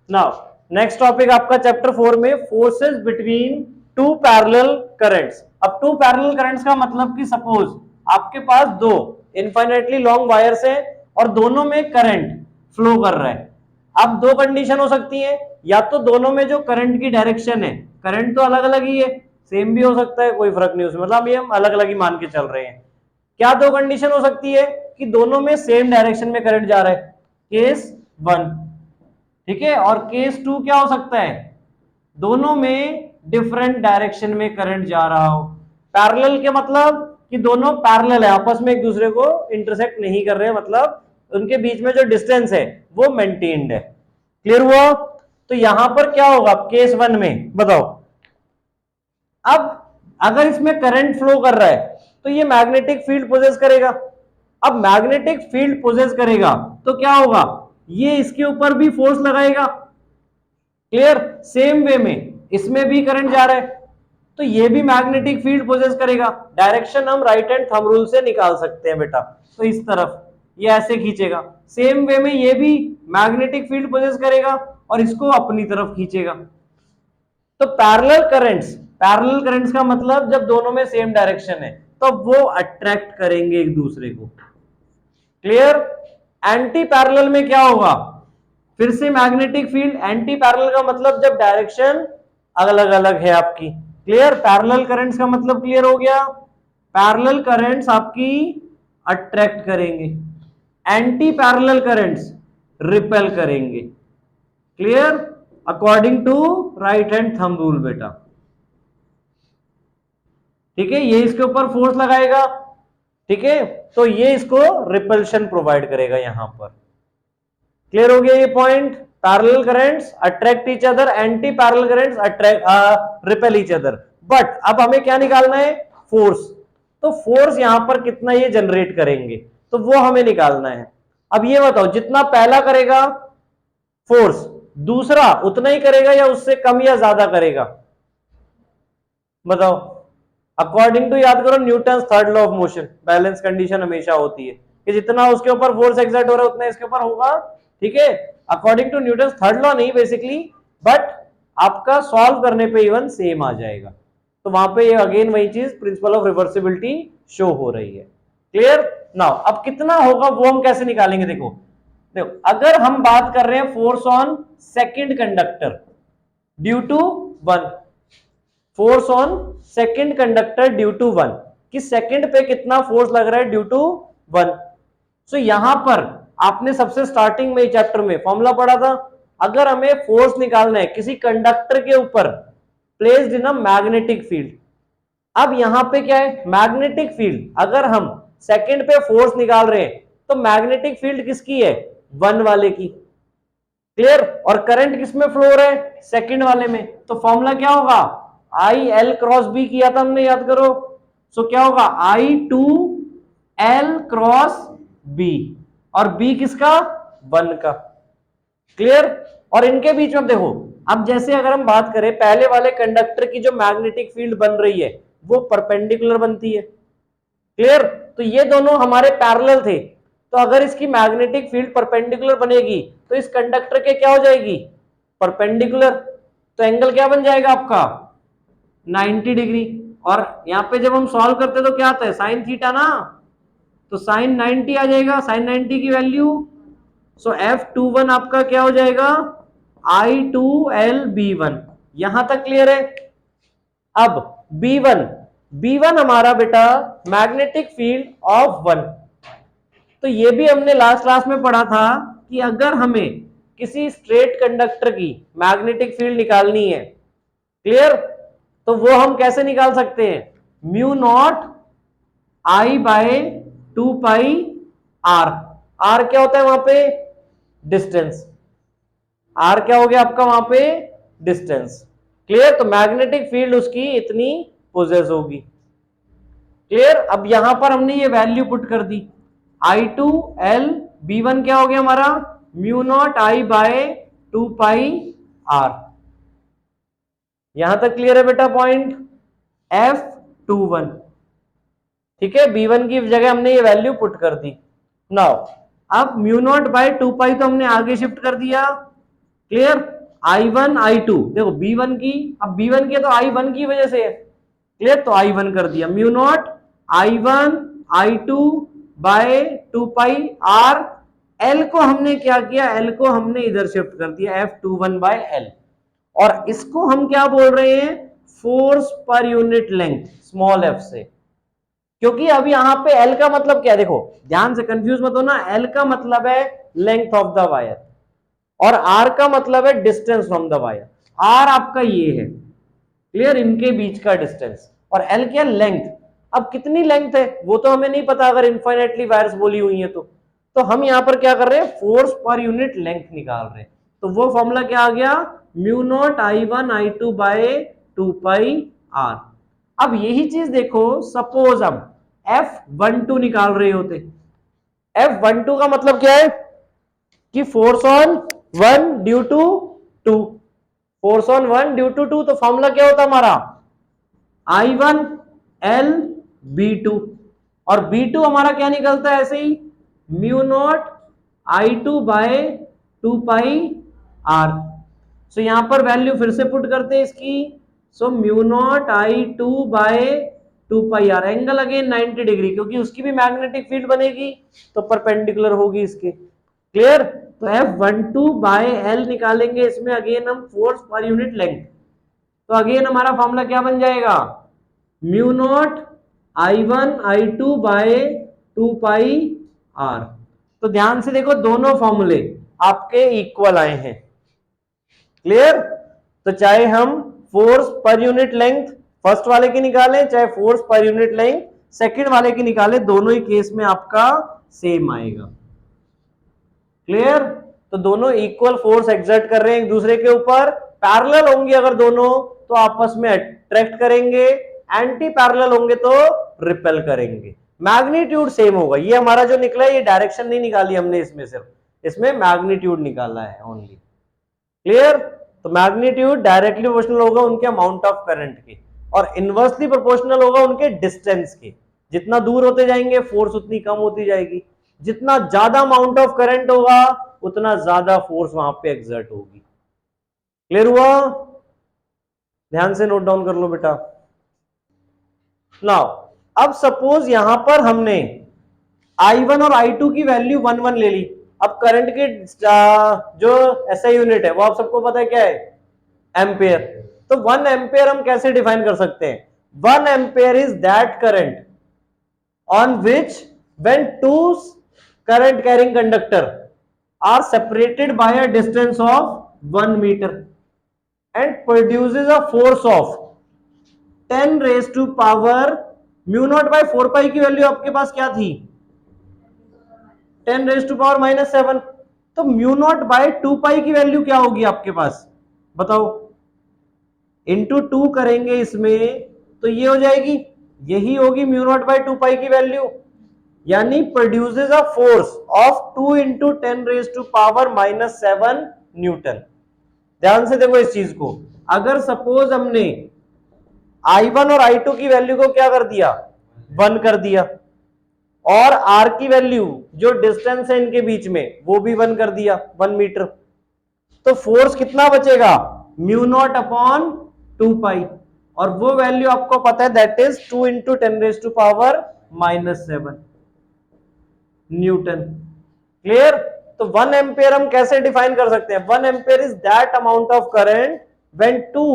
Now next topic आपका chapter 4 में forces between two parallel currents. अब टू पैरेलल करंट्स का मतलब कि सपोज आपके पास दो इनफाइनाइटली लॉन्ग वायर्स है और दोनों में करंट फ्लो कर रहा है। अब दो कंडीशन हो सकती है, या तो दोनों में जो करंट की डायरेक्शन है, करंट तो अलग अलग ही है, सेम भी हो सकता है, कोई फर्क नहीं उसमें, मतलब ये हम अलग अलग ही मान के चल रहे हैं। क्या दो कंडीशन हो सकती है कि दोनों में सेम डायरेक्शन में करंट जा रहा है, केस 1, ठीक है। और केस 2 क्या हो सकता है, दोनों में डिफरेंट डायरेक्शन में करंट जा रहा हो। पैरेलल के मतलब कि दोनों पैरेलल है, आपस में एक दूसरे को इंटरसेक्ट नहीं कर रहे, मतलब उनके बीच में जो डिस्टेंस है वो मेंटेन्ड है। क्लियर हुआ? तो यहां पर क्या होगा केस 1 में, बताओ। अब अगर इसमें करंट फ्लो कर रहा है तो ये मैग्नेटिक फील्ड पोजेस करेगा। अब मैग्नेटिक फील्ड पोजेस करेगा तो क्या होगा, ये इसके ऊपर भी फोर्स लगाएगा। क्लियर? सेम वे में इसमें भी करंट जा रहा है तो ये भी मैग्नेटिक फील्ड पोजेस करेगा। डायरेक्शन हम राइट हैंड थंब रूल से निकाल सकते हैं बेटा। तो इस तरफ ये ऐसे खींचेगा, सेम वे में ये भी मैग्नेटिक फील्ड पोजेस करेगा और इसको अपनी तरफ खींचेगा। तो पैरेलल करंट्स का मतलब जब दोनों में सेम डायरेक्शन है तो वो अट्रैक्ट करेंगे एक दूसरे को। क्लियर? एंटी पैरेलल में क्या होगा, फिर से मैग्नेटिक फील्ड। एंटी पैरेलल का मतलब जब डायरेक्शन अलग अलग है आपकी। क्लियर? पैरेलल करंट्स का मतलब क्लियर हो गया, पैरेलल करंट्स आपकी अट्रैक्ट करेंगे, एंटी पैरेलल करंट्स रिपेल करेंगे। Clear? According to right hand thumb rule बेटा। ठीक है, ये इसके ऊपर फोर्स लगाएगा, ठीक है, तो ये इसको रिपल्शन प्रोवाइड करेगा यहां पर। क्लियर हो गया ये point? Parallel currents attract each other, anti parallel currents attract repel each other. But अब हमें क्या निकालना है, फोर्स। तो फोर्स यहां पर कितना ये जनरेट करेंगे तो वो हमें निकालना है। अब ये बताओ, जितना पहला करेगा फोर्स, दूसरा उतना ही करेगा या उससे कम या ज्यादा करेगा, बताओ। अकॉर्डिंग टू, याद करो, Newton third law of motion, balance condition हमेशा होती है कि जितना उसके ऊपर फोर्स एक्सर्ट हो रहा है उतना इसके ऊपर होगा। ठीक है, according to Newton third law नहीं बेसिकली, बट आपका सॉल्व करने पे इवन सेम आ जाएगा। तो वहां पे अगेन वही चीज, प्रिंसिपल ऑफ रिवर्सिबिलिटी शो हो रही है। क्लियर? नाउ अब कितना होगा वो हम कैसे निकालेंगे, देखो देखो, अगर हम बात कर रहे हैं force on second conductor due to 1, force on second conductor due to 1, कि सेकंड पे कितना फोर्स लग रहा है ड्यू टू 1। सो यहां पर आपने सबसे स्टार्टिंग में चैप्टर में फॉर्मूला पढ़ा था, अगर हमें फोर्स निकालना है किसी कंडक्टर के ऊपर placed in a magnetic field. अब यहां पे क्या है, मैग्नेटिक फील्ड, अगर हम सेकंड पे फोर्स निकाल रहे हैं तो मैग्नेटिक फील्ड किसकी है, 1 वाले की। क्लियर? और करंट किसमें फ्लो हो रहा है, सेकंड वाले में। तो फॉर्मूला क्या होगा, आई एल क्रॉस बी किया था हमने, याद करो। सो क्या होगा, आई टू एल क्रॉस बी, और बी किसका, 1 का। क्लियर? और इनके बीच में देखो, अब जैसे अगर हम बात करें पहले वाले कंडक्टर की जो मैग्नेटिक फील्ड बन रही है वो परपेंडिकुलर बनती है। क्लियर? तो ये दोनों हमारे पैरेलल थे, तो अगर इसकी मैग्नेटिक फील्ड परपेंडिकुलर बनेगी तो इस कंडक्टर के क्या हो जाएगी, परपेंडिकुलर। तो एंगल क्या बन जाएगा आपका, 90 डिग्री। और यहां पे जब हम सॉल्व करते तो क्या आता है, साइन थीटा ना, तो साइन 90 आ जाएगा, साइन 90 की वैल्यू। सो F21 आपका क्या हो जाएगा, I2LB1। यहां तक क्लियर है? अब B1 हमारा बेटा मैग्नेटिक फील्ड ऑफ 1। तो ये भी हमने लास्ट क्लास में पढ़ा था कि अगर हमें किसी स्ट्रेट कंडक्टर की मैग्नेटिक फील्ड निकालनी है, क्लियर, तो वो हम कैसे निकाल सकते हैं, mu not I by 2 pi R. R क्या होता है वहां पे, डिस्टेंस। आर क्या हो गया आपका वहां पे, डिस्टेंस। क्लियर? तो मैग्नेटिक फील्ड उसकी इतनी पोजेस होगी। क्लियर? अब यहां पर हमने ये वैल्यू पुट कर दी, I2LB1 क्या हो गया हमारा, mu not I by 2 pi R. यहां तक क्लियर है बेटा पॉइंट, F21। ठीक है, B1 की जगह हमने ये वैल्यू पुट कर दी। नाउ अब म्यू नॉट बाय 2 पाई तो हमने आगे शिफ्ट कर दिया। क्लियर? I1 I2, देखो B1 की, अब B1 की तो I1 की वजह से है, क्लियर, तो I1 कर दिया, mu not I1 I2 by 2 pi R, L को हमने क्या किया, L को हमने इधर शिफ्ट कर दिया F21 बाय L, और इसको हम क्या बोल रहे हैं, फोर्स पर यूनिट लेंथ स्मॉल f से, क्योंकि अब यहां पे L का मतलब क्या है, देखो ध्यान से कंफ्यूज मत होना, L का मतलब है लेंथ ऑफ द वायर और R का मतलब है distance from the wire. R आपका ये है, क्लियर, इनके बीच का डिस्टेंस, और L क्या, लेंथ। अब कितनी लेंथ है वो तो हमें नहीं पता, अगर इनफाइनेटली वायर्स बोली हुई है तो हम यहां पर क्या कर रहे हैं, फोर्स पर यूनिट लेंथ निकाल रहे हैं। तो वो फॉर्मूला क्या आ गया, mu not I1 I2 by 2 pi R। अब यही चीज देखो, सपोज अब F12 निकाल रहे होते, F12 का मतलब क्या है कि force on 1 due to 2, force on 1 due to 2, तो फॉर्मूला क्या होता हमारा, I1 L B2, और B2 हमारा क्या निकलता है ऐसे ही, mu not I2 by 2 pi R। So यहां पर वैल्यू फिर से पुट करते हैं इसकी, so mu not I2 by 2 pi R, angle again 90 degree, क्योंकि उसकी भी मैग्नेटिक फील्ड बनेगी तो परपेंडिकुलर होगी इसके, क्लियर। तो F12 बाय L निकालेंगे, इसमें अगेन हम फोर्स पर यूनिट लेंथ, तो अगेन हमारा फॉर्मूला क्या बन जाएगा, mu not I1 I2 by 2 pi R। तो ध्यान से देखो दोनों फॉर्मूले आपके इक्वल आए हैं, क्लियर। तो चाहे हम फोर्स पर यूनिट लेंथ फर्स्ट वाले की निकालें, चाहे फोर्स पर यूनिट लेंथ सेकंड वाले की निकालें, दोनों ही केस में आपका सेम आएगा, क्लियर। तो दोनों इक्वल फोर्स एक्सर्ट कर रहे हैं एक दूसरे के ऊपर, पैरेलल होंगे अगर दोनों तो आपस में अट्रैक्ट करेंगे, एंटी पैरेलल होंगे तो रिपेल करेंगे, मैग्नीट्यूड सेम होगा। ये हमारा जो निकला है, ये डायरेक्शन नहीं निकाली हमने इसमें, सिर्फ इसमें मैग्नीट्यूड निकाला है ओनली, क्लियर। तो मैग्नीट्यूड डायरेक्टली प्रोपोर्शनल होगा उनके अमाउंट ऑफ करंट के, और इनवर्सली प्रोपोर्शनल होगा उनके डिस्टेंस के, जितना दूर होते जाएंगे फोर्स उतनी कम होती जाएगी, जितना ज्यादा अमाउंट ऑफ करंट होगा उतना ज्यादा फोर्स वहां पे एक्सर्ट होगी, क्लियर हुआ। ध्यान से नोट डाउन कर लो बेटा। नाउ अब सपोज यहां पर हमने I1 और I2 की वैल्यू 1 1 ले ली, अब करंट के जो एसआई यूनिट है वो आप सबको पता है क्या है, एम्पेयर। तो 1 एम्पेयर हम कैसे डिफाइन कर सकते हैं, 1 ampere is that current on which when two current carrying conductor are separated by a distance of 1 meter and produces a force of 10 raised to power mu not by 4 pi की value आपके पास क्या थी, 10 raise to power -7, तो mu naught bye 2 पाई की value क्या होगी आपके पास, बताओ, इंटू 2 करेंगे इसमें तो ये हो जाएगी, यही होगी म्यू नॉट बाय 2 पाई की वैल्यू, यानी produces a force of 2 into 10 raise to power -7 newton. ध्यान से देखो इस चीज को, अगर सपोज हमने I1 और I2 की वैल्यू को क्या कर दिया, 1 कर दिया, और R की वैल्यू जो डिस्टेंस है इनके बीच में वो भी 1 कर दिया, 1 मीटर, तो फोर्स कितना बचेगा, म्यू नॉट अपॉन 2 पाई, और वो वैल्यू आपको पता है that is 2 into 10 raise to power -7 newton, clear. तो 1 एम्पेयर हम कैसे डिफाइन कर सकते हैं, 1 ampere is that amount of current when two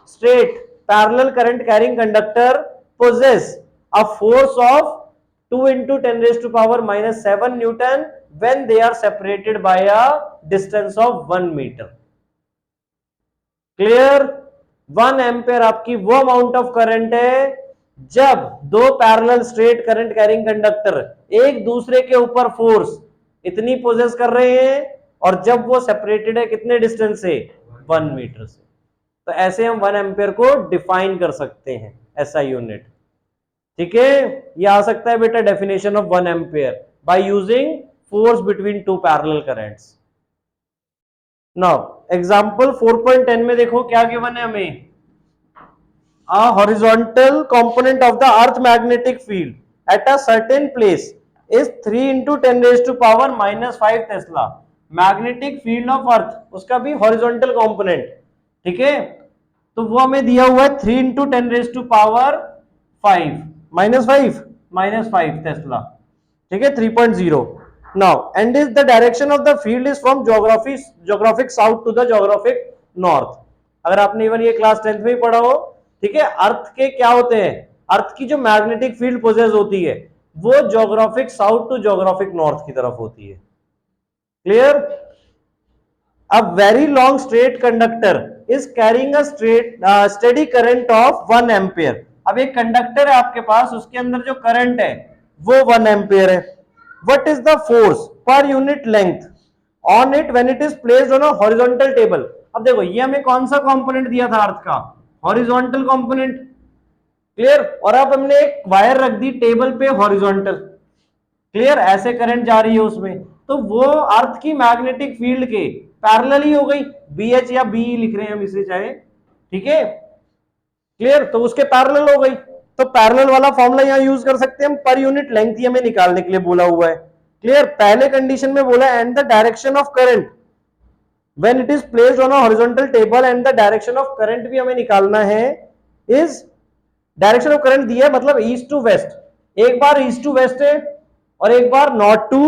straight parallel current carrying conductor possess a force of 2 into 10 raised to power -7 Newton when they are separated by a distance of 1 meter. Clear. 1 ampere आपकी वो amount of current है जब दो parallel straight current carrying conductor एक दूसरे के ऊपर force इतनी पोजेस कर रहे हैं, और जब वो सेपरेटेड है कितने डिस्टेंस से, 1 मीटर से। तो ऐसे हम 1 एम्पेयर को डिफाइन कर सकते हैं, ऐसा यूनिट, ठीक है। ये आ सकता है बेटा definition of 1 ampere by using force between two parallel currents. Now example 4.10 में देखो क्या गिवन है हमें, a horizontal component of the earth magnetic field at a certain place is 3 into 10 raised to power -5 Tesla magnetic field of earth, उसका भी horizontal component, ठीक है, तो वो हमें दिया हुआ है 3 इंटू 10⁵ -5 टेस्ला, ठीक है, 3.0। Now and is the direction of the field is from geographic south to the geographic north. अगर आपने इवन ये क्लास 10th में ही पढ़ा हो, ठीक है, अर्थ के क्या होते हैं, अर्थ की जो मैग्नेटिक फील्ड पोजेस होती है वो geographic south to geographic north की तरफ होती है। Clear? A very long straight conductor is carrying a steady current of 1 ampere। अब एक कंडक्टर है आपके पास, उसके अंदर जो करंट है वो 1 एम्पियर है। What is the force per unit length on it when it is placed on a horizontal table? अब देखो ये हमें कौन सा कंपोनेंट दिया था अर्थ का, हॉरिजॉन्टल कंपोनेंट। क्लियर? और अब हमने एक वायर रख दी टेबल पे हॉरिजॉन्टल, क्लियर, ऐसे करंट जा रही है उसमें, तो वो अर्थ की मैग्नेटिक फील्ड के पैरेलल ही हो गई, BH या BE लिख रहे हैं हम इसे चाहे, ठीक है, क्लियर, तो उसके पैरेलल हो गई। तो पैरेलल वाला फॉर्मूला यहां यूज कर सकते हैं हम, पर यूनिट लेंथ ही हमें निकालने के लिए बोला हुआ है। क्लियर? पहले कंडीशन में बोला and the direction of current when it is placed on a horizontal table, and the direction of current भी हमें निकालना है, इज डायरेक्शन ऑफ करंट दिया मतलब ईस्ट टू वेस्ट, एक बार ईस्ट टू वेस्ट है और एक बार north to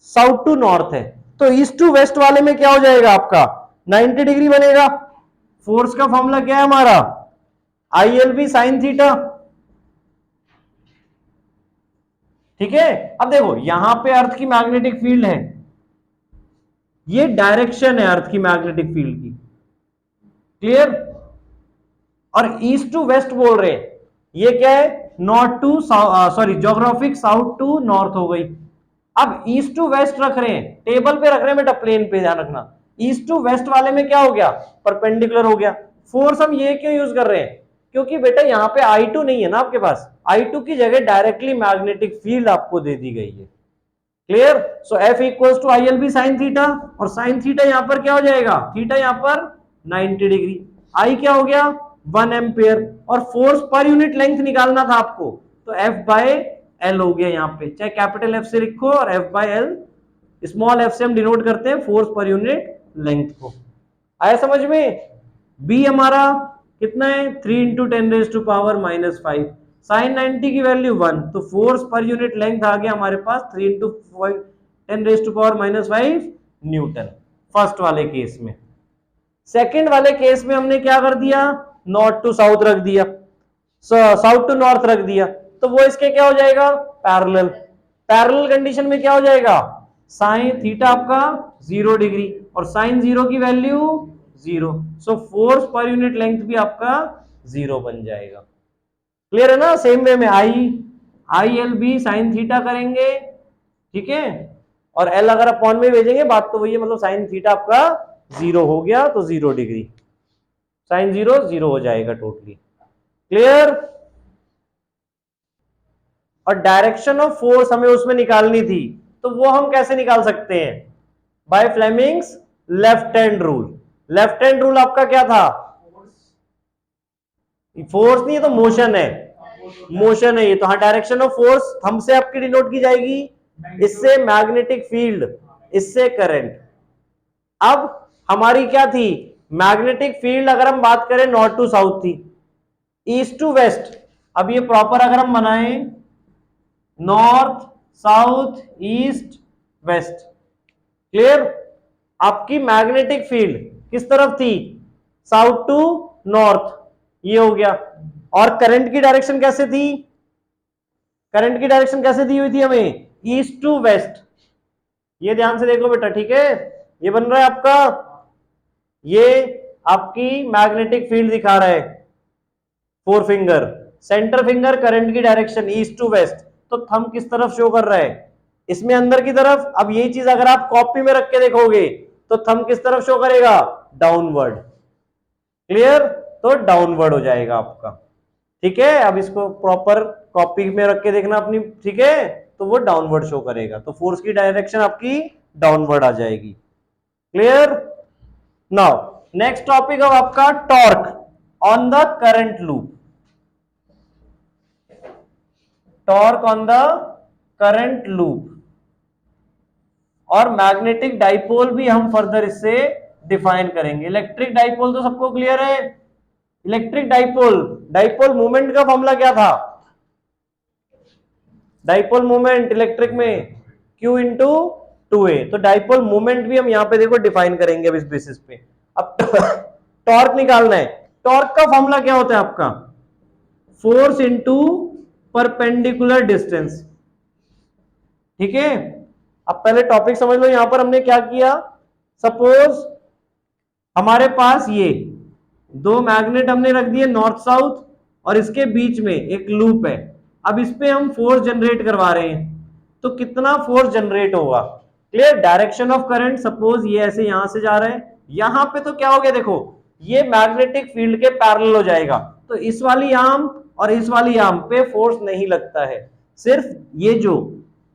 south to north है। तो ईस्ट टू वेस्ट वाले में क्या हो जाएगा आपका 90 डिग्री बनेगा। फोर्स का फॉर्मूला क्या है हमारा, ILB साइन थीटा, ठीक है। अब देखो यहां पे अर्थ की मैग्नेटिक फील्ड है, ये डायरेक्शन है अर्थ की मैग्नेटिक फील्ड की, क्लियर, और ईस्ट टू वेस्ट बोल रहे हैं, ये क्या है, north to sorry geographic south to north हो गई। अब ईस्ट टू वेस्ट रख रहे हैं, टेबल पे रख रहे हैं बेटा, प्लेन पे ध्यान रखना, ईस्ट टू वेस्ट वाले में क्या हो गया, परपेंडिकुलर हो गया। फोर्स हम ये क्यों यूज कर रहे हैं, क्योंकि बेटा यहाँ पे I2 नहीं है ना आपके पास, I2 की जगह डायरेक्टली मैग्नेटिक फील्ड आपको दे दी गई है। Clear? So F equals to ILB sine theta, और साइन थीटा यहां पर क्या हो जाएगा, थीटा यहां पर 90 डिग्री, I क्या हो गया 1 एम्पियर, और फोर्स पर यूनिट लेंथ निकालना था आपको, तो F बाय L हो गया, यहां पे चाहे कैपिटल F से लिखो और F by L small f से हम डिनोट करते हैं फोर्स पर यूनिट लेंथ को। आया समझ में? B हमारा कितना है 3 इंटू 10⁻⁻5, साइन 90 की वैल्यू 1, तो फोर्स पर यूनिट लेंथ आ गया हमारे पास 3 इंटू 10⁻⁻5 न्यूटन, फर्स्ट वाले केस में। सेकंड वाले केस में हमने क्या कर दिया, नॉर्थ टू साउथ रख दिया, साउथ टू नॉर्थ रख दिया, तो वो इसके क्या हो जाएगा, पैरेलल। पैरेलल कंडीशन में क्या हो जाएगा, साइन थीटा आपका 0 डिग्री और साइन 0 की वैल्यू 0, सो फोर्स पर यूनिट लेंथ भी आपका 0 बन जाएगा। क्लियर है ना? सेम वे में ILB साइन थीटा करेंगे, ठीक है, और L अगर अपॉन में भेजेंगे बात तो वही है, मतलब साइन थीटा आपका 0 हो गया, तो 0 डिग्री, साइन 0 0 हो जाएगा टोटली। क्लियर? और डायरेक्शन ऑफ फोर्स हमें उसमें निकालनी थी, तो वो हम कैसे निकाल सकते हैं, by Fleming's left hand rule. Left hand rule आपका क्या था, फोर्स नहीं है तो मोशन है, मोशन है ये, तो हाँ डायरेक्शन ऑफ फोर्स थंब से आपकी डिनोट की जाएगी, इससे मैग्नेटिक फील्ड, इससे करंट। अब हमारी क्या थी, मैग्नेटिक फील्ड अगर हम बात करें नॉर्थ टू साउथ थी, ईस्ट टू वेस्ट। अब ये प्रॉपर अगर हम बनाएं north south east west, clear, आपकी मैग्नेटिक फील्ड किस तरफ थी, साउथ टू नॉर्थ, ये हो गया। और करंट की डायरेक्शन कैसे थी, करंट की डायरेक्शन कैसे दी हुई थी हमें, ईस्ट टू वेस्ट। ये ध्यान से देखो बेटा, ठीक है, ये बन रहा है आपका, ये आपकी मैग्नेटिक फील्ड दिखा रहा है, four finger, centre finger current की डायरेक्शन ईस्ट टू वेस्ट, तो थंब किस तरफ शो कर रहा है, इसमें अंदर की तरफ। अब यही चीज अगर आप कॉपी में रख के देखोगे तो थंब किस तरफ शो करेगा, डाउनवर्ड, क्लियर, तो डाउनवर्ड हो जाएगा आपका, ठीक है। अब इसको प्रॉपर कॉपी में रख के देखना अपनी, ठीक है, तो वो डाउनवर्ड शो करेगा, तो फोर्स की डायरेक्शन आपकी डाउनवर्ड आ जाएगी। क्लियर? नाउ नेक्स्ट टॉपिक अब आपका torque on the current loop, torque on the current loop. और मैग्नेटिक डाइपोल भी हम फर्दर इससे डिफाइन करेंगे। इलेक्ट्रिक डाइपोल तो सबको क्लियर है। इलेक्ट्रिक डाइपोल, डाइपोल मूवमेंट का फॉर्मूला क्या था? डाइपोल मूवमेंट इलेक्ट्रिक में Q इंटू 2a। तो डाइपोल मूवमेंट भी हम यहां पे देखो डिफाइन करेंगे अब इस बेसिस पे। अब टॉर्क निकालना है। टॉर्क का फॉर्मूला क्या होता है आपका? Force into perpendicular distance. ठीक है, अब पहले टॉपिक समझ लो। यहां पर हमने क्या किया, सपोज हमारे पास ये दो मैग्नेट हमने रख दिए नॉर्थ साउथ, और इसके बीच में एक लूप है। अब इस पे हम फोर्स जनरेट करवा रहे हैं, तो कितना फोर्स जनरेट होगा? Clear? Direction of current, suppose ये ऐसे यहां से जा रहा है, यहां पे तो क्या हो गया देखो, ये मैग्नेटिक फील्ड के पैरेलल हो जाएगा, तो इस वाली आर्म और इस वाली आर्म पे फोर्स नहीं लगता है, सिर्फ ये जो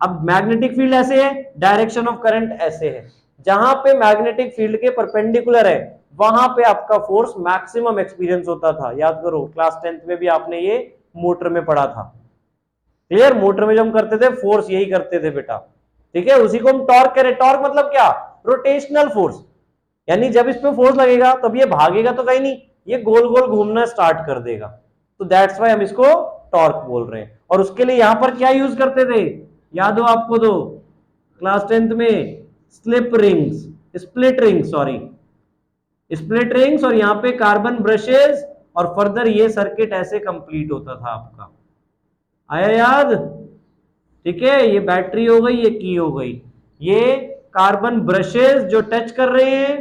अब मैग्नेटिक फील्ड ऐसे है, डायरेक्शन ऑफ करंट ऐसे है, जहां पे मैग्नेटिक फील्ड के परपेंडिकुलर है वहां पे आपका फोर्स मैक्सिमम एक्सपीरियंस होता था। याद करो क्लास 10th में भी आपने ये मोटर में पढ़ा था। क्लियर? मोटर में जो हम करते थे फोर्स यही करते थे बेटा। ठीक है, उसी को हम टॉर्क करें। टॉर्क मतलब क्या? रोटेशनल फोर्स, यानी जब इस पे फोर्स लगेगा तब ये भागेगा तो कहीं नहीं, ये गोल गोल घूमना स्टार्ट कर देगा, तो दैट्स वाई हम इसको टॉर्क बोल रहे हैं। और उसके लिए यहां पर क्या यूज करते थे, याद हो आपको तो क्लास 10th में? Slip rings, split rings, sorry split rings, और यहां पे कार्बन ब्रशेस, और फर्दर ये सर्किट ऐसे कंप्लीट होता था आपका। आया याद? ठीक है, ये बैटरी हो गई, ये की हो गई, ये कार्बन ब्रशेस जो टच कर रहे हैं,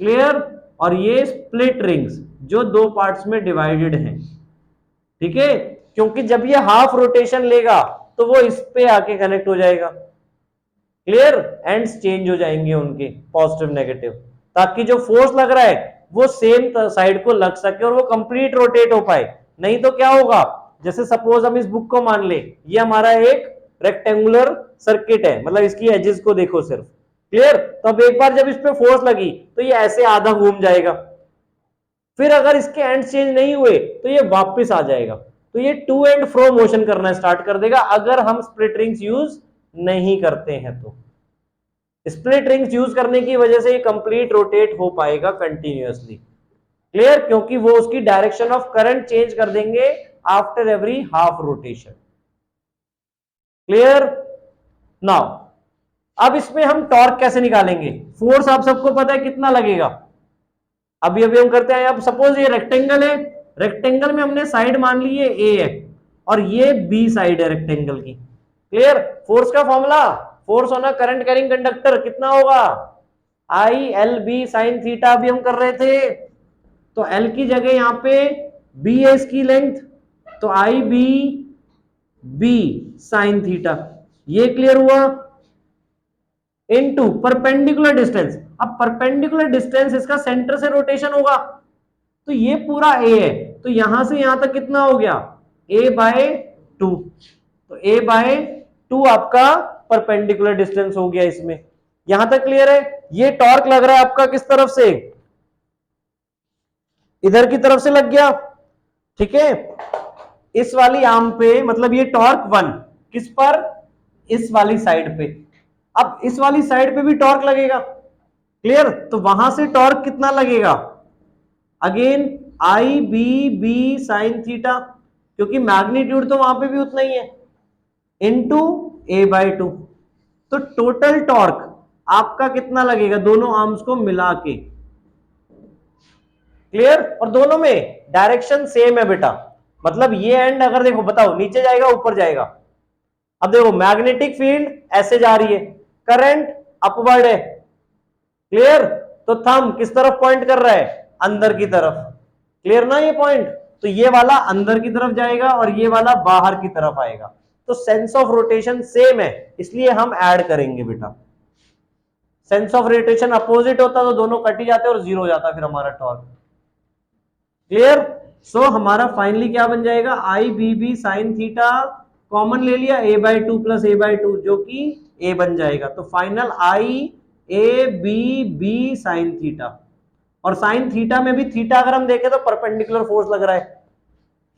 क्लियर, और ये स्प्लिट रिंग्स जो दो पार्ट्स में डिवाइडेड हैं। ठीक है, क्योंकि जब ये हाफ रोटेशन लेगा तो वो इस पे आके कनेक्ट हो जाएगा। क्लियर? एंड्स चेंज हो जाएंगे उनके, पॉजिटिव नेगेटिव, ताकि जो फोर्स लग रहा है वो सेम साइड को लग सके और वो कंप्लीट रोटेट हो पाए। नहीं तो क्या होगा, जैसे सपोज हम इस बुक को मान ले, ये हमारा एक रेक्टेंगुलर सर्किट है, मतलब इसकी एजेस को देखो सिर्फ। क्लियर? तो अब एक बार जब इस पे फोर्स लगी तो ये ऐसे आधा घूम जाएगा, फिर अगर इसके एंड चेंज नहीं हुए तो ये वापस आ जाएगा, तो ये टू एंड फ्रो मोशन करना स्टार्ट कर देगा अगर हम स्प्लिट रिंग्स यूज नहीं करते हैं तो। स्प्लिट रिंग्स यूज करने की वजह से ये कंप्लीट रोटेट हो पाएगा कंटिन्यूअसली। क्लियर? क्योंकि वो उसकी डायरेक्शन ऑफ करंट चेंज कर देंगे after every half rotation. Clear? Now अब इसमें हम टॉर्क कैसे निकालेंगे? फोर्स आप सबको पता है कितना लगेगा, अभी अभी हम करते हैं। अब सपोज ये रेक्टेंगल है, रेक्टेंगल में हमने साइड मान ली है ए है और ये बी साइड है रेक्टेंगल की। क्लियर? फोर्स का formula, force on a current carrying conductor कितना होगा? I L B sine theta. अभी हम कर रहे थे, तो एल की जगह यहां पे बी है इसकी लेंथ, तो आई बी बी साइन थीटा। ये क्लियर हुआ? Into perpendicular distance. अब परपेंडिकुलर डिस्टेंस इसका सेंटर से रोटेशन होगा, तो ये पूरा ए है, तो यहां से यहां तक कितना हो गया? ए बाय 2। तो ए बाय 2 आपका परपेंडिकुलर डिस्टेंस हो गया इसमें। यहां तक क्लियर है? ये टॉर्क लग रहा है आपका किस तरफ से? इधर की तरफ से लग गया। ठीक है, इस वाली आर्म पे, मतलब ये टॉर्क 1 किस पर? इस वाली साइड पे। अब इस वाली साइड पे भी टॉर्क लगेगा। क्लियर? तो वहां से टॉर्क कितना लगेगा? Again I B B sine theta, क्योंकि मैग्नीट्यूड तो वहां पे भी उतना ही है, इनटू ए बाय 2। तो टोटल टॉर्क आपका कितना लगेगा दोनों आर्म्स को मिला के? क्लियर? और दोनों में डायरेक्शन सेम है बेटा, मतलब ये एंड अगर देखो, बताओ नीचे जाएगा ऊपर जाएगा। अब देखो मैग्नेटिक फील्ड ऐसे जा रही है, करंट अपवर्ड है। क्लियर? तो थंब किस तरफ पॉइंट कर रहा है? अंदर की तरफ। क्लियर ना ये पॉइंट? तो ये वाला अंदर की तरफ जाएगा और ये वाला बाहर की तरफ आएगा, तो सेंस ऑफ रोटेशन सेम है, इसलिए हम ऐड करेंगे बेटा। सेंस ऑफ रोटेशन अपोजिट होता तो दोनों कट ही जाते और जीरो हो जाता फिर हमारा टॉर्क। क्लियर? सो हमारा फाइनली क्या बन जाएगा? I B B sine theta, common ले लिया a by 2 plus a by 2 जो कि ए बन जाएगा, तो final I A B B sine theta. और साइन थीटा में भी थीटा अगर हम देखें तो परपेंडिकुलर फोर्स लग रहा है।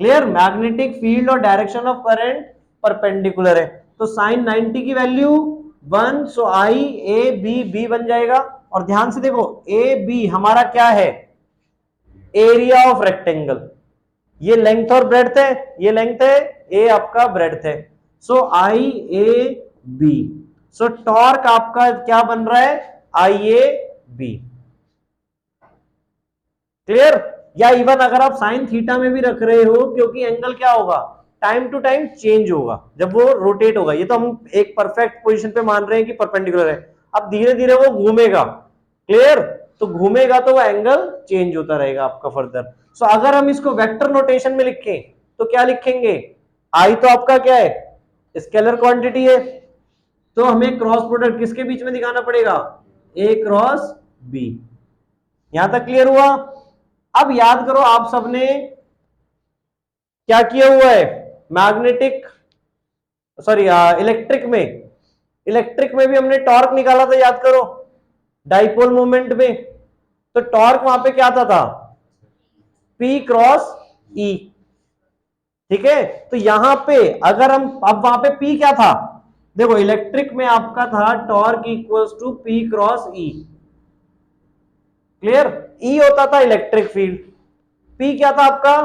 क्लियर? मैग्नेटिक फील्ड और डायरेक्शन ऑफ करंट परपेंडिकुलर है, तो साइन 90 की value 1, so I A B, B बन जाएगा। और ध्यान से देखो ए बी हमारा क्या है, एरिया ऑफ रेक्टेंगल। ये लेंथ और ब्रेड्थ है, ये लेंथ है, ए आपका ब्रेड्थ है। सो I A B, so torque आपका क्या बन रहा है, आई ए बी। क्लियर? या इवन अगर आप साइन थीटा में भी रख रहे हो, क्योंकि एंगल क्या होगा, टाइम टू टाइम चेंज होगा जब वो रोटेट होगा। ये तो हम एक परफेक्ट पोजीशन पे मान रहे हैं कि परपेंडिकुलर है, अब धीरे धीरे वो घूमेगा। क्लियर? तो घूमेगा तो वो एंगल चेंज होता रहेगा आपका फर्दर। सो अगर हम इसको वेक्टर नोटेशन में लिखें तो क्या लिखेंगे, आई तो आपका क्या है, स्केलर क्वांटिटी है, तो हमें क्रॉस प्रोडक्ट किसके बीच में दिखाना पड़ेगा, ए क्रॉस बी। यहां तक क्लियर हुआ? अब याद करो आप सबने क्या किया हुआ है, मैग्नेटिक सॉरी इलेक्ट्रिक में भी हमने टॉर्क निकाला था, याद करो, डाइपोल मोमेंट में। तो टॉर्क वहां पे क्या था P क्रॉस E। ठीक है, तो यहां पे अगर हम, अब वहां पे P क्या था, देखो इलेक्ट्रिक में आपका था torque equals to P cross E। Clear? E होता था इलेक्ट्रिक फील्ड, P क्या था आपका,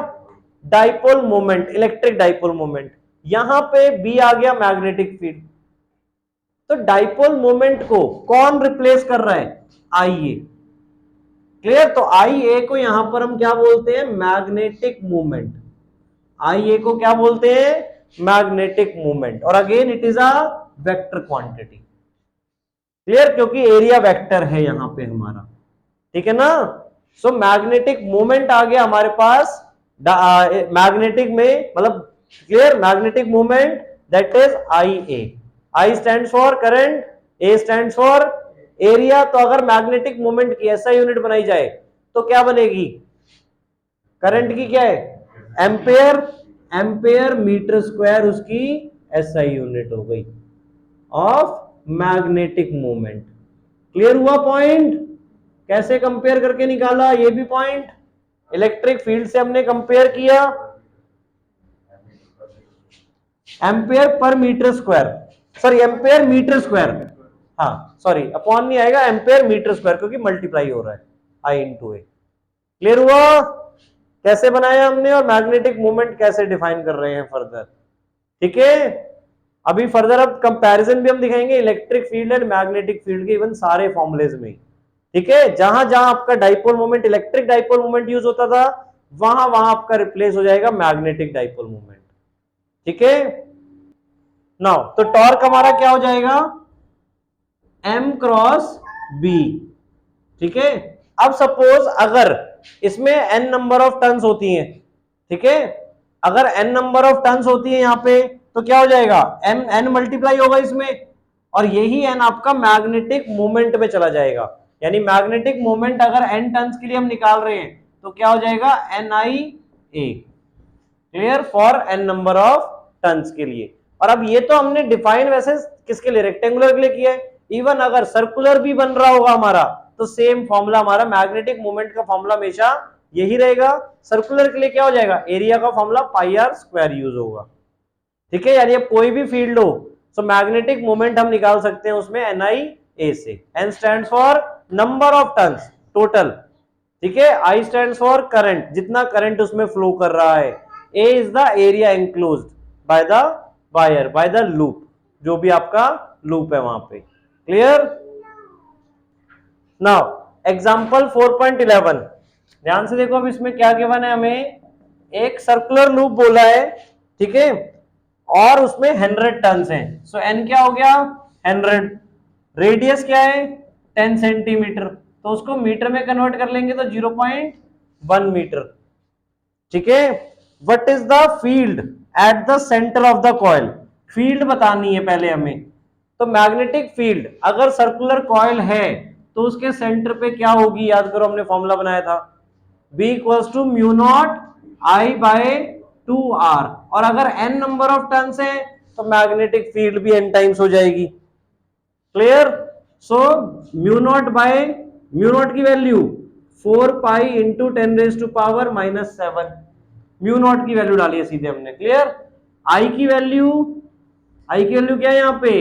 dipole moment, electric dipole moment. यहां पे B आ गया मैग्नेटिक फील्ड। तो डाइपोल मोमेंट को कौन रिप्लेस कर रहा है, IA। क्लियर? तो IA को यहां पर हम क्या बोलते हैं, मैग्नेटिक मूवमेंट। IA को क्या बोलते हैं, मैग्नेटिक मूवमेंट। और again it is a vector quantity. Clear? क्योंकि एरिया वेक्टर है यहां पे हमारा, ठीक है ना। सो मैग्नेटिक मूवमेंट आ गया हमारे पास, मैग्नेटिक में मतलब, clear, magnetic movement that is IA। I stands for current, A stands for area. तो अगर मैग्नेटिक मूवमेंट की ऐसा यूनिट बनाई जाए तो क्या बनेगी, करंट की क्या है, एम्पेयर, एम्पेयर मीटर स्क्वायर उसकी SI यूनिट हो गई ऑफ मैग्नेटिक मूवमेंट। क्लियर हुआ पॉइंट? कैसे कंपेयर करके निकाला ये भी पॉइंट, इलेक्ट्रिक फील्ड से हमने कंपेयर किया, एम्पेयर पर metre square, sorry ampere metre square, हाँ सॉरी अपॉन नहीं आएगा, एम्पेयर मीटर स्क्वायर, क्योंकि मल्टीप्लाई हो रहा है I इंटू ए। क्लियर हुआ कैसे बनाया हमने, और मैग्नेटिक मूवमेंट कैसे डिफाइन कर रहे हैं फर्दर। ठीक है, अभी फर्दर अब कंपैरिजन भी हम दिखाएंगे electric field and magnetic field के, इवन सारे फॉर्मुलेज में। ठीक है, जहां जहां आपका dipole moment, electric dipole moment use होता था, वहां वहां आपका रिप्लेस हो जाएगा मैग्नेटिक डाइपोल मोमेंट। ठीक है, नाउ तो टॉर्क हमारा क्या हो जाएगा, M क्रॉस B। ठीक है, अब सपोज अगर इसमें n नंबर ऑफ टर्न्स होती हैं, ठीक है, अगर n नंबर ऑफ टर्न्स होती है यहां पे, तो क्या हो जाएगा, n मल्टीप्लाई होगा इसमें, और यही n आपका मैग्नेटिक मोमेंट में चला जाएगा। यानी मैग्नेटिक मोमेंट अगर n टर्न्स के लिए हम निकाल रहे हैं तो क्या हो जाएगा, NIA। Clear? For n number of turns के लिए। और अब ये तो हमने डिफाइन वैसे किसके लिए, रेक्टेंगुलर के लिए किया है। इवन अगर सर्कुलर भी बन रहा होगा हमारा तो सेम फॉर्मूला, हमारा मैग्नेटिक मोमेंट का फॉर्मूला हमेशा यही रहेगा। सर्कुलर के लिए क्या हो जाएगा, एरिया का formula pi R square use होगा। ठीक है, यानी अब कोई भी फील्ड हो तो मैग्नेटिक मोमेंट हम निकाल सकते हैं उसमें NIA से। N stands for number of turns, total. ठीक है, I स्टैंड्स फॉर करंट, जितना करंट उसमें फ्लो कर रहा है। A is the area enclosed by the wire, by the loop, जो भी आपका लूप है वहां पे। क्लियर? नाउ एग्जांपल 4.11, ध्यान से देखो। अब इसमें क्या गिवन है, हमें एक सर्कुलर लूप बोला है, ठीक है, और उसमें 100 टर्न्स हैं। सो N क्या हो गया, 100, रेडियस क्या है 10 सेंटीमीटर, तो उसको मीटर में कन्वर्ट कर लेंगे तो 0.1 मीटर। ठीक है, what is the field at the centre of the coil, field बतानी है पहले हमें। तो मैग्नेटिक फील्ड अगर सर्कुलर कॉइल है तो उसके सेंटर पे क्या होगी, याद करो हमने फॉर्मूला बनाया था, B equals to mu nought I by 2R। और अगर n नंबर ऑफ टर्न्स है तो मैग्नेटिक फील्ड भी n टाइम्स हो जाएगी। Clear? So mu not by, mu nought की value 4 pi into 10⁻⁻7, mu nought की वैल्यू डाली है सीधे हमने। क्लियर? आई की वैल्यू क्या है यहाँ पे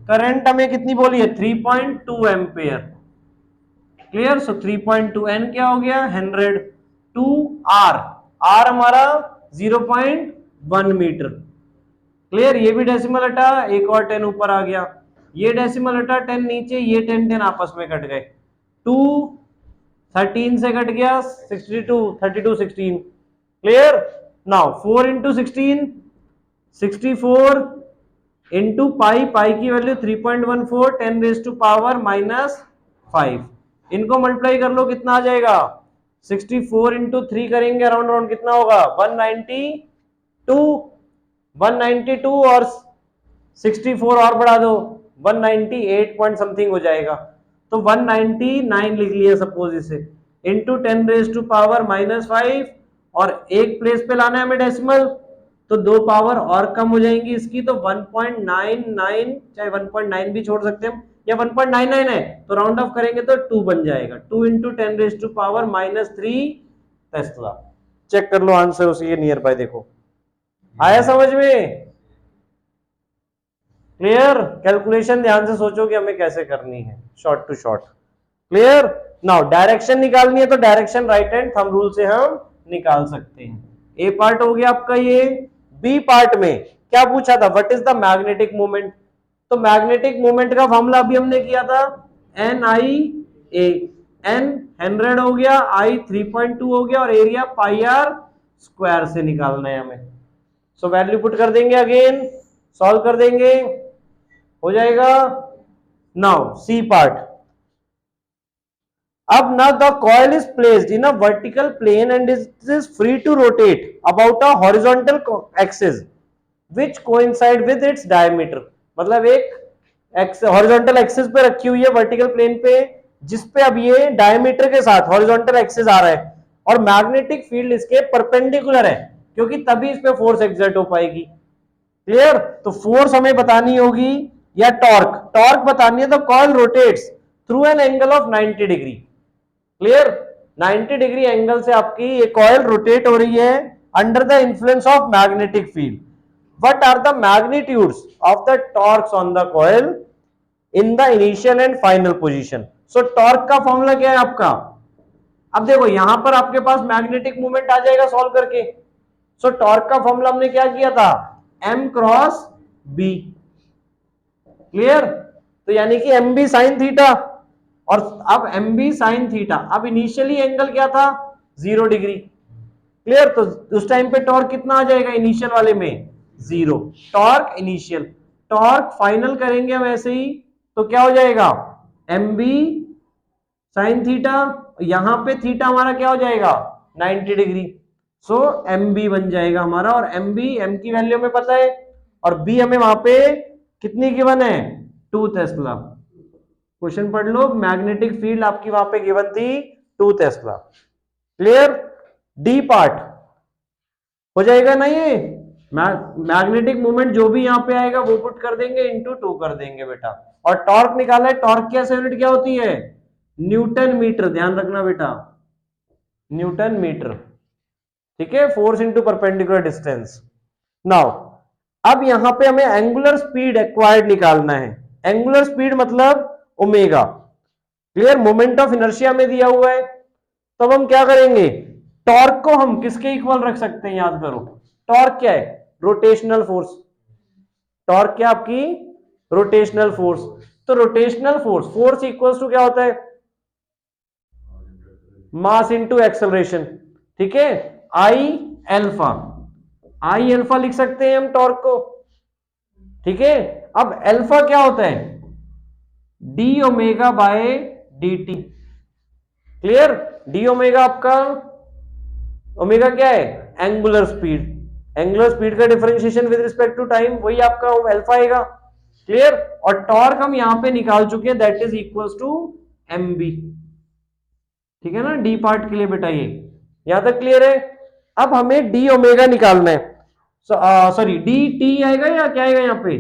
करंट हमें कितनी बोली है 3.2 एम्पियर। क्लियर। सो 3.2 एन क्या हो गया 100 टू आर, आर हमारा 0.1 मीटर। क्लियर। ये भी डेसिमल हटा, एक और 10 ऊपर आ गया, ये डेसिमल हटा 10 नीचे, ये 10 10 आपस में कट गए, 2 13 से कट गया 62, 32 16। Clear. Now 4 into 16 64 into pi, pi की वैल्यू 3.14, 10 रेज टू पावर -5। इनको मल्टीप्लाई कर लो, कितना आ जाएगा 64 इंटू 3 करेंगे अराउंड अराउंड कितना होगा 192, 192 और 64 और बढ़ा दो 198 पॉइंट समथिंग हो जाएगा। तो 199 लिख लिया सपोज इसे, इंटू 10 रेज टू पावर -5, और एक प्लेस पे लाना है हमें डेसिमल, तो दो पावर और कम हो जाएंगी इसकी, तो 1.99, चाहे 1.9 भी छोड़ सकते हैं हम, या 1.99 है तो राउंड ऑफ करेंगे तो 2 बन जाएगा, 2 into 10 raise to power -3 tesla. Check कर लो आंसर उसी नियर बाय, देखो आया समझ में। क्लियर। कैलकुलेशन ध्यान से सोचो कि हमें कैसे करनी है, short to short. Clear. Now direction निकालनी है तो direction right hand thumb rule से हम निकाल सकते हैं। ए पार्ट हो गया आपका ये। बी पार्ट में क्या पूछा था, what is the magnetic moment. तो मैग्नेटिक मोमेंट का फॉर्मूला अभी हमने किया था एन आई ए, एन 100 हो गया, आई 3.2 हो गया, और एरिया पाई आर स्क्वायर से निकालना है हमें। सो वैल्यू पुट कर देंगे, अगेन सॉल्व कर देंगे, हो जाएगा। Now C part. अब ना the coil is placed in a vertical plane and it is free to rotate about a horizontal axis which coincide with its diameter. मतलब एक हॉरिजॉन्टल एक्सिस पे रखी हुई है वर्टिकल प्लेन पे, जिसपे अब ये डायमीटर के साथ हॉरिजॉन्टल एक्सिस आ रहा है, और मैग्नेटिक फील्ड इसके परपेंडिकुलर है, क्योंकि तभी इस पे फोर्स एक्सर्ट हो पाएगी। क्लियर। तो फोर्स हमें बतानी होगी या टॉर्क, टॉर्क बतानी है, तो coil rotates through an angle of 90 degree. Clear. 90 degree angle से आपकी ये कॉइल रोटेट हो रही है under the influence of magnetic field. What are the magnitudes of the torques on the coil in the initial and final position. So torque का formula क्या है आपका, अब देखो यहां पर आपके पास मैग्नेटिक मूवमेंट आ जाएगा सॉल्व करके। सो टॉर्क का फॉर्मूला हमने क्या किया था, एम क्रॉस बी। क्लियर। तो यानी कि एम बी साइन थीटा, और अब एम बी साइन थीटा, अब इनिशियली एंगल क्या था 0 डिग्री। क्लियर। तो उस टाइम पे टॉर्क कितना आ जाएगा इनिशियल वाले में 0, टॉर्क इनिशियल। टॉर्क फाइनल करेंगे हम ऐसे ही, तो क्या हो जाएगा एम बी साइन थीटा, यहां पे थीटा हमारा क्या हो जाएगा 90 डिग्री। सो एम बी बन जाएगा हमारा, और एम बी, एम की वैल्यू हमें पता है, और बी हमें वहां पे कितनी गिवन है 2 टेस्ला। क्वेश्चन पढ़ लो, मैग्नेटिक फील्ड आपकी वहां पे गिवन थी 2 टेस्ला। क्लियर। डी पार्ट हो जाएगा ना ये, मैग्नेटिक मूवमेंट जो भी यहां पे आएगा वो पुट कर देंगे, इंटू 2 कर देंगे बेटा। और टॉर्क निकाला है, टॉर्क की ऐसे यूनिट क्या होती है न्यूटन मीटर, ध्यान रखना बेटा न्यूटन मीटर। ठीक है। Force into perpendicular distance. Now अब यहां पे हमें एंगुलर स्पीड एक्वायर्ड निकालना है। एंगुलर स्पीड मतलब omega. Clear. Moment of inertia में दिया हुआ है, तो अब हम क्या करेंगे, टॉर्क को हम किसके इक्वल रख सकते हैं, याद करो टॉर्क क्या है रोटेशनल फोर्स। टॉर्क क्या आपकी रोटेशनल फोर्स। तो rotational force, force equals to क्या होता है मास इंटू एक्सेलरेशन। ठीक है। आई एल्फा, आई एल्फा लिख सकते हैं हम टॉर्क को। ठीक है। अब एल्फा क्या होता है d omega by d t. Clear. D omega आपका, ओमेगा क्या है एंगुलर स्पीड, एंगुलर स्पीड का differentiation with respect to time, वही आपका अल्फा आएगा। क्लियर। और टॉर्क हम यहां पे निकाल चुके हैं, that is equals to M B. ठीक है ना, डी पार्ट के लिए बेटा ये, यहां तक क्लियर है। अब हमें डी ओमेगा निकालना है, सॉरी डी टी आएगा या क्या आएगा यहाँ पे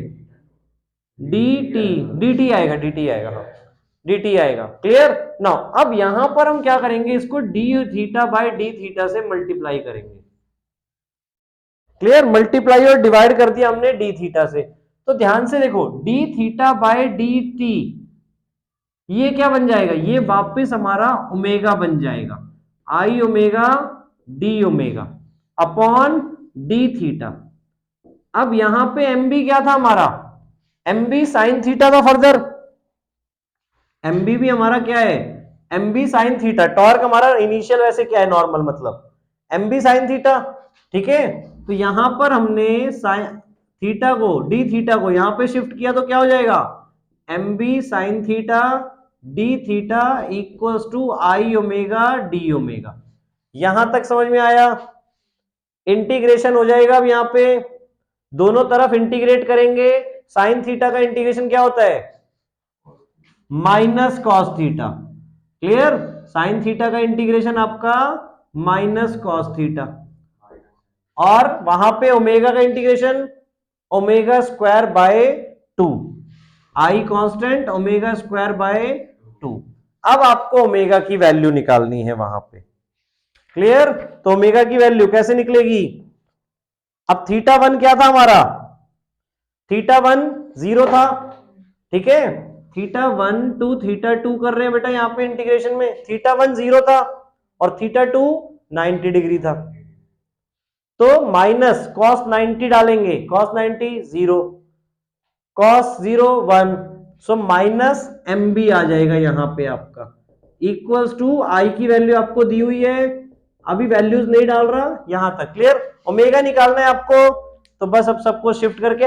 डी टी, डी टी आएगा, डी टी आएगा, हाँ डी टी आएगा। क्लियर। नाउ अब यहां पर हम क्या करेंगे, इसको D theta by D theta से मल्टीप्लाई करेंगे। क्लियर। मल्टीप्लाई और डिवाइड कर दिया हमने डी थीटा से, तो ध्यान से देखो D theta by d T, ये क्या बन जाएगा, ये वापस हमारा ओमेगा बन जाएगा, I omega d omega upon d theta. अब यहां पे एम बी क्या था हमारा, एम बी साइन थीटा था फर्दर, एम बी भी हमारा क्या है, M B sine theta, torque हमारा इनिशियल वैसे क्या है नॉर्मल, मतलब एम बी साइन थीटा, ठीक है। तो यहां पर हमने साइन थीटा को, डी थीटा को यहां पे शिफ्ट किया तो क्या हो जाएगा, m B sine theta d theta equals to I omega d omega. यहां तक समझ में आया, इंटीग्रेशन हो जाएगा। अब यहां पे दोनों तरफ इंटीग्रेट करेंगे, साइन थीटा का इंटीग्रेशन क्या होता है, minus cos theta, clear, sine theta का इंटीग्रेशन आपका माइनस कॉस थीटा, और वहां पे ओमेगा का integration omega square by 2, I constant omega square by 2। अब आपको ओमेगा की वैल्यू निकालनी है वहां पे, क्लियर। तो ओमेगा की वैल्यू कैसे निकलेगी, अब थीटा वन क्या था हमारा, थीटा वन 0 था, ठीक है, theta one two theta two कर रहे हैं बेटा यहां पे इंटीग्रेशन में, थीटा वन 0 था और थीटा टू 90 डिग्री था, तो माइनस कॉस 90 डालेंगे, cos 90 0, cos 0 1, so minus M B आ जाएगा यहां पे आपका, इक्वल्स टू आई की वैल्यू आपको दी हुई है, अभी वैल्यूज नहीं डाल रहा यहां तक, क्लियर। ओमेगा निकालना है आपको, तो बस अब सबको शिफ्ट करके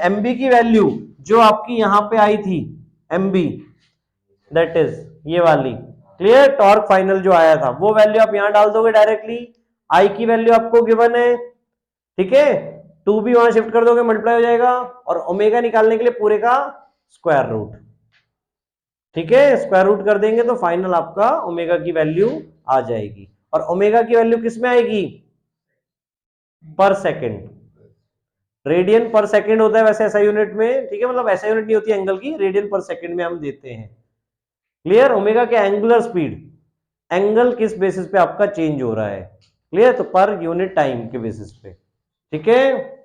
एम बी की वैल्यू जो आपकी यहां पे आई थी, एम बी दैट इज ये वाली, क्लियर, टॉर्क फाइनल जो आया था वो वैल्यू आप यहां डाल दोगे डायरेक्टली, आई की वैल्यू आपको गिवन है, ठीक है, टू भी वहां शिफ्ट कर दोगे मल्टीप्लाई हो जाएगा, और ओमेगा निकालने के लिए पूरे का स्क्वायर रूट, ठीक है, स्क्वायर रूट कर देंगे तो फाइनल आपका ओमेगा की वैल्यू आ जाएगी, और ओमेगा की वैल्यू किस में आएगी, पर सेकेंड, रेडियन पर सेकेंड होता है वैसे ऐसा यूनिट में, ठीक है, मतलब ऐसा यूनिट नहीं होती एंगल की, रेडियन पर सेकेंड में हम देते हैं, क्लियर। ओमेगा के एंगुलर स्पीड, एंगल किस बेसिस पे आपका चेंज हो रहा है, क्लियर, तो पर यूनिट टाइम के बेसिस पे, ठीक है।